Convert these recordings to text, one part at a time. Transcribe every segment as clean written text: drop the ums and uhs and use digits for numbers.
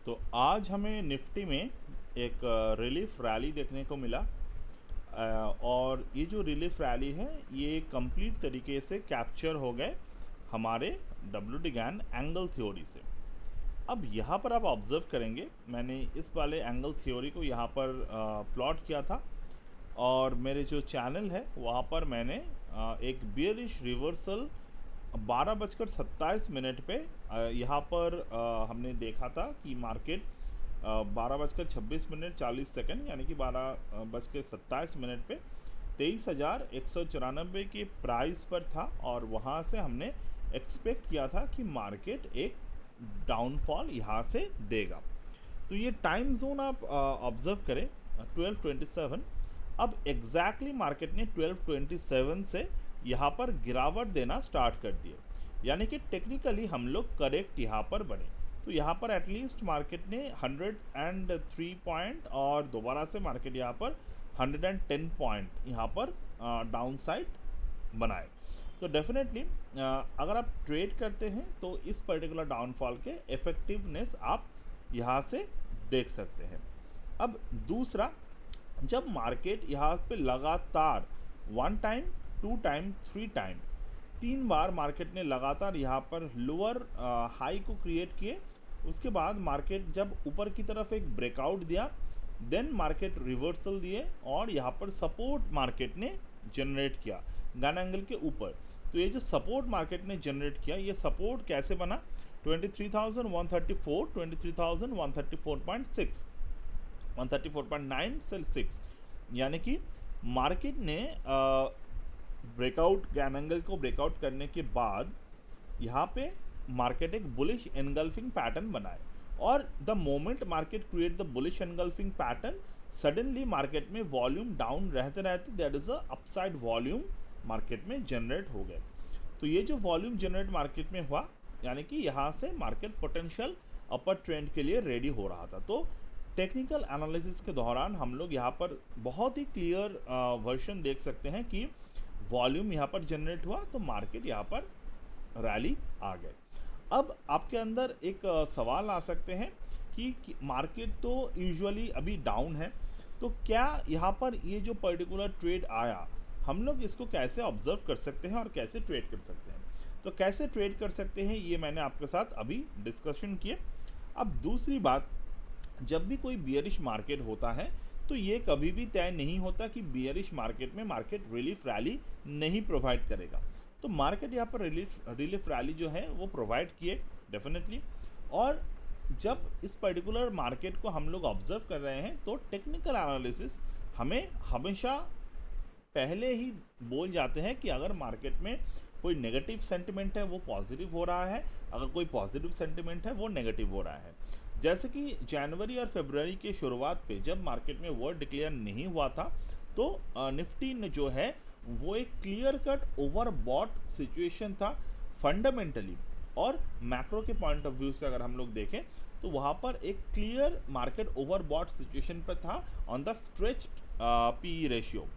तो आज हमें निफ्टी में एक रिलीफ रैली देखने को मिला। और ये जो रिलीफ रैली है ये कंप्लीट तरीके से कैप्चर हो गए हमारे WD-GAN एंगल थ्योरी से। अब यहाँ पर आप ऑब्ज़र्व करेंगे, मैंने इस वाले एंगल थ्योरी को यहाँ पर प्लॉट किया था और मेरे जो चैनल है वहाँ पर मैंने एक बियरिश रिवर्सल 12:27 पे यहाँ पर हमने देखा था कि मार्केट 12:26 यानी कि 12:27 पे 23,194 के प्राइस पर था और वहाँ से हमने एक्सपेक्ट किया था कि मार्केट एक डाउनफॉल यहाँ से देगा। तो ये टाइम जोन आप ऑब्ज़र्व करें 12:27। अब एग्जैक्टली मार्केट ने 12:27 से यहाँ पर गिरावट देना स्टार्ट कर दिए, यानी कि टेक्निकली हम लोग करेक्ट यहाँ पर बने। तो यहाँ पर एटलीस्ट मार्केट ने 103 पॉइंट और दोबारा से मार्केट यहाँ पर 110 पॉइंट यहाँ पर डाउन साइड बनाए। तो डेफिनेटली अगर आप ट्रेड करते हैं तो इस पर्टिकुलर डाउनफॉल के इफ़ेक्टिवनेस आप यहाँ से देख सकते हैं। अब दूसरा, जब मार्केट यहाँ पे लगातार 1 टाइम 2 टाइम 3 टाइम 3 बार मार्केट ने लगातार यहाँ पर लोअर हाई को क्रिएट किए, उसके बाद मार्केट जब ऊपर की तरफ एक ब्रेकआउट दिया, देन मार्केट रिवर्सल दिए और यहाँ पर सपोर्ट मार्केट ने जनरेट किया गन एंगल के ऊपर। तो ये जो सपोर्ट मार्केट ने जनरेट किया, ये सपोर्ट कैसे बना? 23,134, 23,134.6, 134.9 से 6, यानी कि मार्केट ने ब्रेकआउट गैन एंगल को ब्रेकआउट करने के बाद यहाँ पे मार्केट एक बुलिश एनगल्फिंग पैटर्न बनाए और the moment market create the bullish engulfing pattern, suddenly market में वॉल्यूम डाउन रहते रहते that is a upside volume market में जनरेट हो गए। तो ये जो वॉल्यूम जनरेट मार्केट में हुआ, यानी कि यहाँ से मार्केट पोटेंशियल अपर ट्रेंड के लिए रेडी हो रहा था। तो टेक्निकल एनालिसिस के दौरान हम लोग यहाँ पर बहुत ही क्लियर वर्जन देख सकते हैं कि वॉल्यूम यहाँ पर जनरेट हुआ तो मार्केट यहाँ पर रैली आ गए। अब आपके अंदर एक सवाल आ सकते हैं कि मार्केट तो यूजुअली अभी डाउन है, तो क्या यहाँ पर ये जो पर्टिकुलर ट्रेड आया, हम लोग इसको कैसे ऑब्जर्व कर सकते हैं और कैसे ट्रेड कर सकते हैं? तो कैसे ट्रेड कर सकते हैं ये मैंने आपके साथ अभी डिस्कशन किए। अब दूसरी बात, जब भी कोई बियरिश मार्केट होता है तो ये कभी भी तय नहीं होता कि बियरिश मार्केट में मार्केट रिलीफ रैली नहीं प्रोवाइड करेगा। तो मार्केट यहाँ पर रिलीफ रैली जो है वो प्रोवाइड किए डेफिनेटली। और जब इस पर्टिकुलर मार्केट को हम लोग ऑब्जर्व कर रहे हैं तो टेक्निकल एनालिसिस हमें हमेशा पहले ही बोल जाते हैं कि अगर मार्केट में कोई नेगेटिव सेंटिमेंट है वो पॉजिटिव हो रहा है, अगर कोई पॉजिटिव सेंटिमेंट है वो नेगेटिव हो रहा है। जैसे कि जनवरी और फरवरी के शुरुआत पे जब मार्केट में वर्ड डिक्लेयर नहीं हुआ था तो निफ्टी ने जो है वो एक क्लियर कट ओवरबॉट सिचुएशन था फंडामेंटली, और मैक्रो के पॉइंट ऑफ व्यू से अगर हम लोग देखें तो वहाँ पर एक क्लियर मार्केट ओवरबॉट सिचुएशन पर था on the stretched P ratio.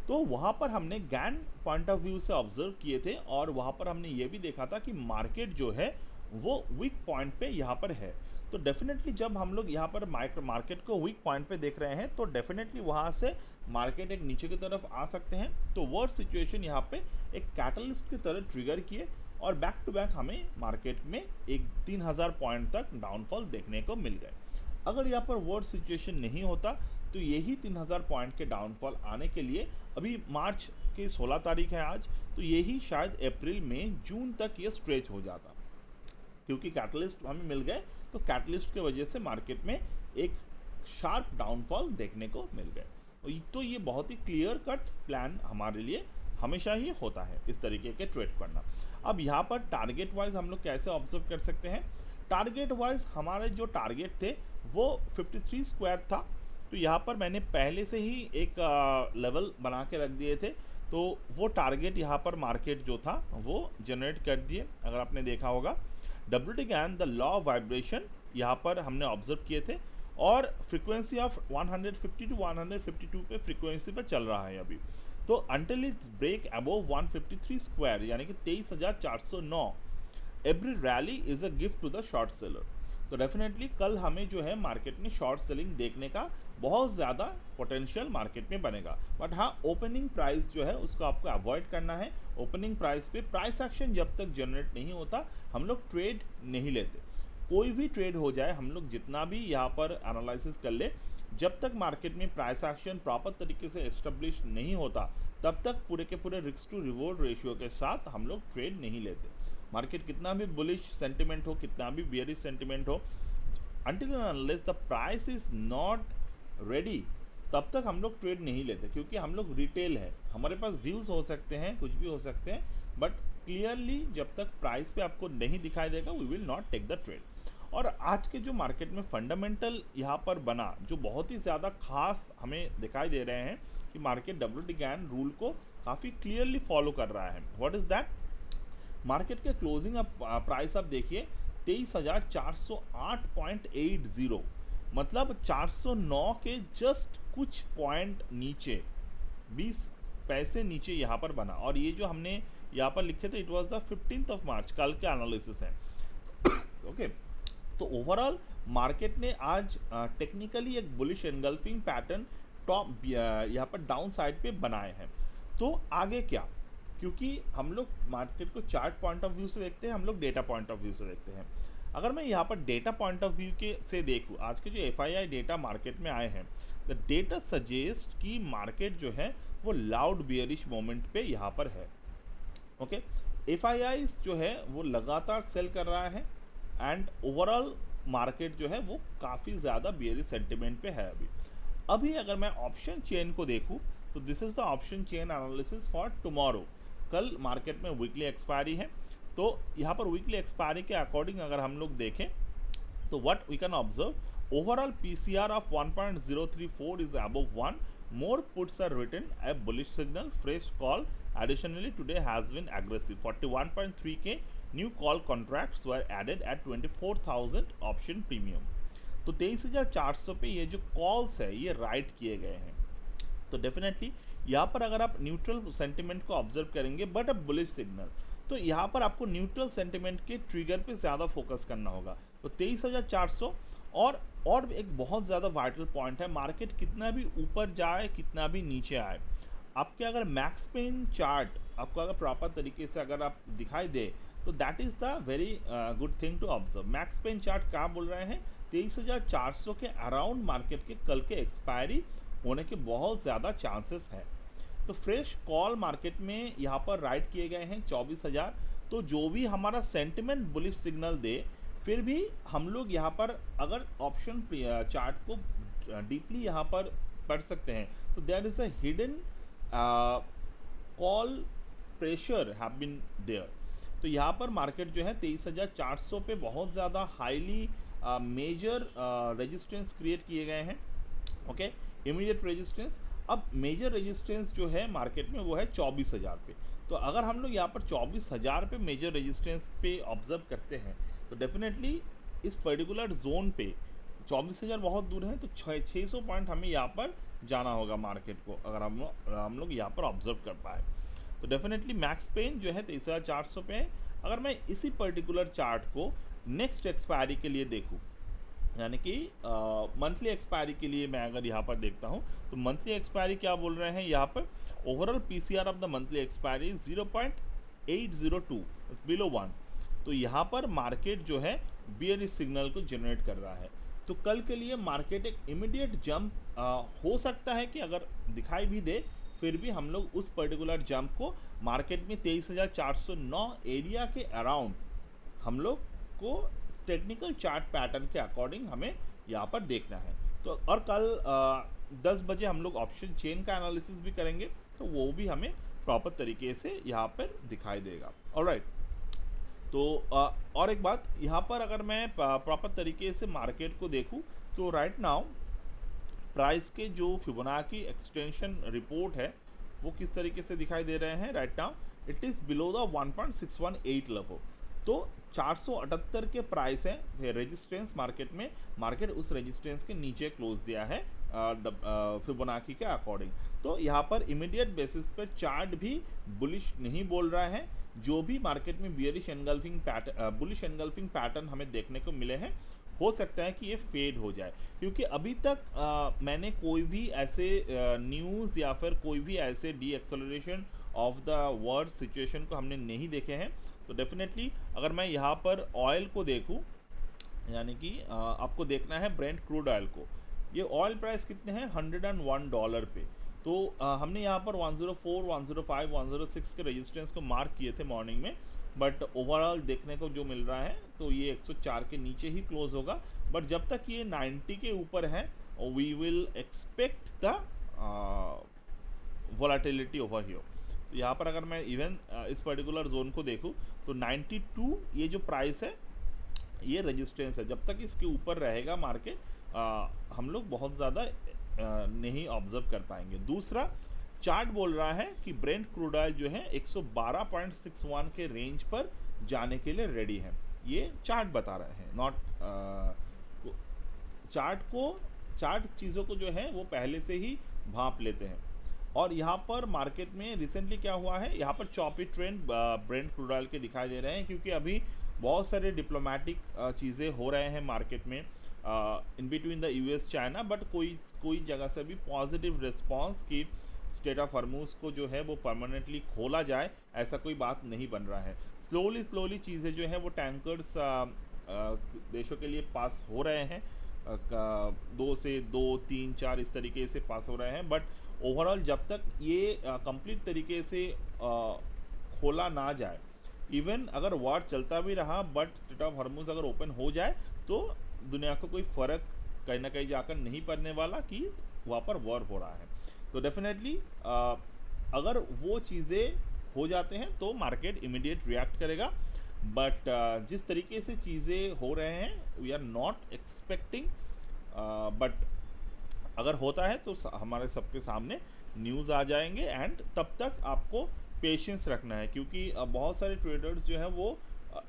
तो वहाँ पर हमने गैन पॉइंट ऑफ व्यू से ऑब्जर्व किए थे और वहाँ पर हमने ये भी देखा था कि मार्केट जो है वो वीक पॉइंट पे यहाँ पर है। तो डेफिनेटली जब हम लोग यहाँ पर मार्केट को वीक पॉइंट पे देख रहे हैं तो डेफिनेटली वहाँ से मार्केट एक नीचे की तरफ आ सकते हैं। तो वर्ड सिचुएशन यहाँ पे एक कैटलिस्ट की तरह ट्रिगर किए और बैक टू बैक हमें मार्केट में एक 3,000 पॉइंट तक डाउनफॉल देखने को मिल गए। अगर यहाँ पर वर्ड सिचुएशन नहीं होता तो यही 3,000 पॉइंट के डाउनफॉल आने के लिए अभी मार्च की 16 तारीख है आज, तो यही शायद अप्रैल में जून तक ये स्ट्रेच हो जाता, क्योंकि कैटलिस्ट हमें मिल गए। तो कैटलिस्ट के वजह से मार्केट में एक शार्प डाउनफॉल देखने को मिल गए। तो ये बहुत ही क्लियर कट प्लान हमारे लिए हमेशा ही होता है इस तरीके के ट्रेड करना। अब यहाँ पर टारगेट वाइज हम लोग कैसे ऑब्जर्व कर सकते हैं? टारगेट वाइज हमारे जो टारगेट थे वो 53 स्क्वायर था। तो यहाँ पर मैंने पहले से ही एक लेवल बना के रख दिए थे, तो वो टारगेट यहाँ पर मार्केट जो था वो जनरेट कर दिए। अगर आपने देखा होगा WD-GAN the law of vibration यहाँ पर हमने ऑब्जर्व किए थे और फ्रीक्वेंसी ऑफ 150 टू 152 पे फ्रीक्वेंसी पे चल रहा है अभी। तो until its break above 153 square यानी कि 23,409, every rally is a gift to the short seller. तो डेफिनेटली कल हमें जो है मार्केट में शॉर्ट सेलिंग देखने का बहुत ज़्यादा पोटेंशियल मार्केट में बनेगा। बट हाँ, ओपनिंग प्राइस जो है उसको आपको अवॉइड करना है। ओपनिंग प्राइस पे प्राइस एक्शन जब तक जनरेट नहीं होता हम लोग ट्रेड नहीं लेते। कोई भी ट्रेड हो जाए, हम लोग जितना भी यहाँ पर एनालिसिस कर ले, जब तक मार्केट में प्राइस एक्शन प्रॉपर तरीके से एस्टेब्लिश नहीं होता तब तक पूरे के पूरे रिस्क टू रिवॉर्ड रेशियो के साथ हम लोग ट्रेड नहीं लेते। मार्केट कितना भी बुलिश सेंटिमेंट हो, कितना भी बियरिश सेंटिमेंट हो, until and unless the price is not ready, तब तक हम लोग ट्रेड नहीं लेते। क्योंकि हम लोग रिटेल है, हमारे पास व्यूज़ हो सकते हैं, कुछ भी हो सकते हैं, बट क्लियरली जब तक प्राइस पे आपको नहीं दिखाई देगा we will not take the trade. और आज के जो मार्केट में फंडामेंटल यहाँ पर बना, जो बहुत ही ज़्यादा खास हमें दिखाई दे रहे हैं कि मार्केट डब्ल्यू गैन रूल को काफ़ी क्लियरली फॉलो कर रहा है। What is that? मार्केट के क्लोजिंग प्राइस आप देखिए 23,408.80, मतलब 409 के जस्ट कुछ पॉइंट नीचे, 20 पैसे नीचे यहाँ पर बना। और ये जो हमने यहाँ पर लिखे थे, it was the 15th of March, कल के एनालिसिस है। ओके तो ओवरऑल मार्केट ने आज टेक्निकली एक बुलिश एनगल्फिंग पैटर्न टॉप यहाँ पर डाउन साइड पे बनाए हैं। तो आगे क्या? क्योंकि हम लोग मार्केट को चार्ट पॉइंट ऑफ व्यू से देखते हैं, हम लोग डेटा पॉइंट ऑफ व्यू से देखते हैं। अगर मैं यहाँ पर डेटा पॉइंट ऑफ व्यू के से देखूँ, आज के जो FII डेटा मार्केट में आए हैं, द डेटा सजेस्ट कि मार्केट जो है वो लाउड बियरिश मोमेंट पे यहाँ पर है। ओके FIIs जो है वो लगातार सेल कर रहा है एंड ओवरऑल मार्केट जो है वो काफ़ी ज़्यादा बियरिश सेंटिमेंट पे है अभी अगर मैं ऑप्शन चेन को देखूँ तो this is the option chain analysis for tomorrow. कल मार्केट में वीकली एक्सपायरी है, तो यहाँ पर वीकली एक्सपायरी के अकॉर्डिंग अगर हम लोग देखें तो what we can observe, overall PCR of 1.034 is above 1. More puts are written, a bullish signal, fresh call. Additionally, today has been aggressive. 41.3k new call contracts were added at 24,000 option premium. तो 23,400 पे ये जो calls है ये right किए गए हैं। तो डेफिनेटली यहाँ पर अगर आप न्यूट्रल सेंटिमेंट को ऑब्जर्व करेंगे बट अ बुलिश सिग्नल, तो यहाँ पर आपको न्यूट्रल सेंटिमेंट के ट्रिगर पे ज़्यादा फोकस करना होगा। तो 23,400 और एक बहुत ज़्यादा वाइटल पॉइंट है, मार्केट कितना भी ऊपर जाए कितना भी नीचे आए, आपके अगर मैक्स पेन चार्ट आपको अगर प्रॉपर तरीके से अगर आप दिखाई दे तो that is the very good thing to observe. Max pain chart क्या बोल रहे हैं? 23,400 के अराउंड मार्केट के कल के एक्सपायरी होने के बहुत ज़्यादा चांसेस हैं। तो फ्रेश कॉल मार्केट में यहाँ पर राइट किए गए हैं 24,000। तो जो भी हमारा सेंटिमेंट बुलिश सिग्नल दे, फिर भी हम लोग यहाँ पर अगर ऑप्शन चार्ट को डीपली यहाँ पर पढ़ सकते हैं तो there is a hidden call pressure have been there. तो यहाँ पर मार्केट जो है 23,400 पे बहुत ज़्यादा हाईली मेजर रेजिस्टेंस क्रिएट किए गए हैं। ओके इमीडिएट रेजिस्टेंस, अब मेजर रेजिस्टेंस जो है मार्केट में वो है 24,000 पे। तो अगर हम लोग यहाँ पर 24,000 पे मेजर रेजिस्टेंस पे ऑब्जर्व करते हैं तो डेफिनेटली इस पर्टिकुलर जोन पे 24,000 बहुत दूर है, तो 600 पॉइंट हमें यहाँ पर जाना होगा मार्केट को अगर हम लोग यहाँ पर ऑब्जर्व कर पाए। तो डेफिनेटली मैक्स पेन जो है 23,400 पे है। अगर मैं इसी पर्टिकुलर चार्ट को नेक्स्ट एक्सपायरी के लिए देखूँ, यानी कि मंथली एक्सपायरी के लिए मैं अगर यहाँ पर देखता हूँ तो मंथली एक्सपायरी क्या बोल रहे हैं यहाँ पर, overall PCR of the monthly expiry 0.802 below 1। तो यहाँ पर मार्केट जो है बियरिश सिग्नल को जनरेट कर रहा है। तो कल के लिए मार्केट एक इमीडिएट जंप हो सकता है कि अगर दिखाई भी दे, फिर भी हम लोग उस पर्टिकुलर जंप को मार्केट में 23,409 एरिया के अराउंड हम लोग को टेक्निकल चार्ट पैटर्न के अकॉर्डिंग हमें यहाँ पर देखना है। तो और कल 10 बजे हम लोग ऑप्शन चेन का एनालिसिस भी करेंगे, तो वो भी हमें प्रॉपर तरीके से यहाँ पर दिखाई देगा। ऑलराइट, तो और एक बात यहाँ पर अगर मैं प्रॉपर तरीके से मार्केट को देखूँ तो राइट नाउ प्राइस के जो फिबोनाची एक्सटेंशन रिपोर्ट है वो किस तरीके से दिखाई दे रहे हैं। Right now it is below the 1.618 level. तो 478 के प्राइस है रेजिस्टेंस मार्केट में, मार्केट उस रेजिस्टेंस के नीचे क्लोज दिया है फिबोनाची के अकॉर्डिंग। तो यहाँ पर इमीडिएट बेसिस पर चार्ट भी बुलिश नहीं बोल रहा है। जो भी मार्केट में bearish engulfing pattern bullish engulfing pattern हमें देखने को मिले हैं हो सकता है कि ये फेड हो जाए, क्योंकि अभी तक मैंने कोई भी ऐसे न्यूज़ या फिर कोई भी ऐसे D acceleration of the world situation को हमने नहीं देखे हैं। तो डेफिनेटली अगर मैं यहाँ पर ऑयल को देखूँ, यानी कि आपको देखना है ब्रेंट क्रूड ऑयल को, ये ऑयल प्राइस कितने हैं, $101 पे। तो हमने यहाँ पर 104, 105, 106 के रेजिस्टेंस को मार्क किए थे मॉर्निंग में, बट ओवरऑल देखने को जो मिल रहा है तो ये 104 के नीचे ही क्लोज होगा। बट जब तक ये 90 के ऊपर है, we will expect the volatility over here. तो यहाँ पर अगर मैं इवन इस पर्टिकुलर जोन को देखूँ तो 92 ये जो प्राइस है ये रेजिस्टेंस है। जब तक इसके ऊपर रहेगा मार्केट, हम लोग बहुत ज़्यादा नहीं ऑब्जर्व कर पाएंगे। दूसरा, चार्ट बोल रहा है कि ब्रेंट क्रूड ऑयल जो है 112.61 के रेंज पर जाने के लिए रेडी है। ये चार्ट बता रहे हैं, नॉट चार्ट चीज़ों को जो है वो पहले से ही भांप लेते हैं। और यहाँ पर मार्केट में रिसेंटली क्या हुआ है, यहाँ पर choppy trend Brent crude oil के दिखाई दे रहे हैं, क्योंकि अभी बहुत सारे डिप्लोमेटिक चीज़ें हो रहे हैं मार्केट में in between the US China, but कोई जगह से भी पॉजिटिव रिस्पांस की स्टेट ऑफ हॉर्मुज़ को जो है वो परमानेंटली खोला जाए, ऐसा कोई बात नहीं बन रहा है। स्लोली चीज़ें जो है वो टैंकर्स देशों के लिए पास हो रहे हैं, 2 से 2, 3, 4 इस तरीके से पास हो रहे हैं। बट ओवरऑल जब तक ये कंप्लीट तरीके से खोला ना जाए, इवन अगर वॉर चलता भी रहा बट स्ट्रेट ऑफ हॉर्मुज़ अगर ओपन हो जाए तो दुनिया को कोई फ़र्क कहीं ना कहीं जाकर नहीं पड़ने वाला कि वहाँ पर वॉर हो रहा है। तो डेफिनेटली अगर वो चीज़ें हो जाते हैं तो मार्केट इमीडिएट रिएक्ट करेगा। बट जिस तरीके से चीज़ें हो रहे हैं we are not expecting, but अगर होता है तो हमारे सबके सामने न्यूज़ आ जाएंगे, एंड तब तक आपको पेशेंस रखना है, क्योंकि बहुत सारे ट्रेडर्स जो है वो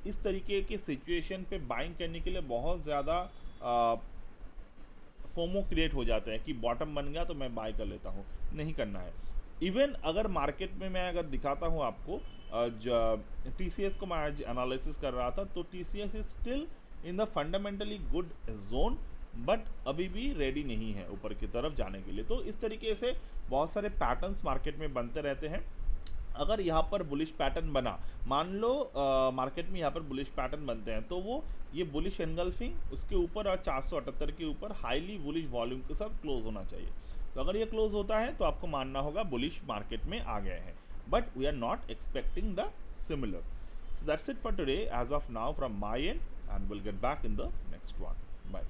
इस तरीके के सिचुएशन पे बाइंग करने के लिए बहुत ज़्यादा फोमो क्रिएट हो जाता है कि बॉटम बन गया तो मैं बाय कर लेता हूँ। नहीं करना है। इवन अगर मार्केट में मैं अगर दिखाता हूँ आपको, TCS को मैं आज एनालिसिस कर रहा था, तो TCS is still in the fundamentally good zone, but अभी भी रेडी नहीं है ऊपर की तरफ जाने के लिए। तो इस तरीके से बहुत सारे पैटर्न्स मार्केट में बनते रहते हैं। अगर यहाँ पर बुलिश पैटर्न बना, मान लो मार्केट में यहाँ पर बुलिश पैटर्न बनते हैं, तो वो ये बुलिश एनगल्फिंग उसके ऊपर और 478 के ऊपर हाईली बुलिश वॉल्यूम के साथ क्लोज होना चाहिए। तो अगर ये क्लोज होता है तो आपको मानना होगा बुलिश मार्केट में आ गए हैं, but we are not expecting the similar. So that's it for today as of now from my end, and we'll get back in the next one. Bye.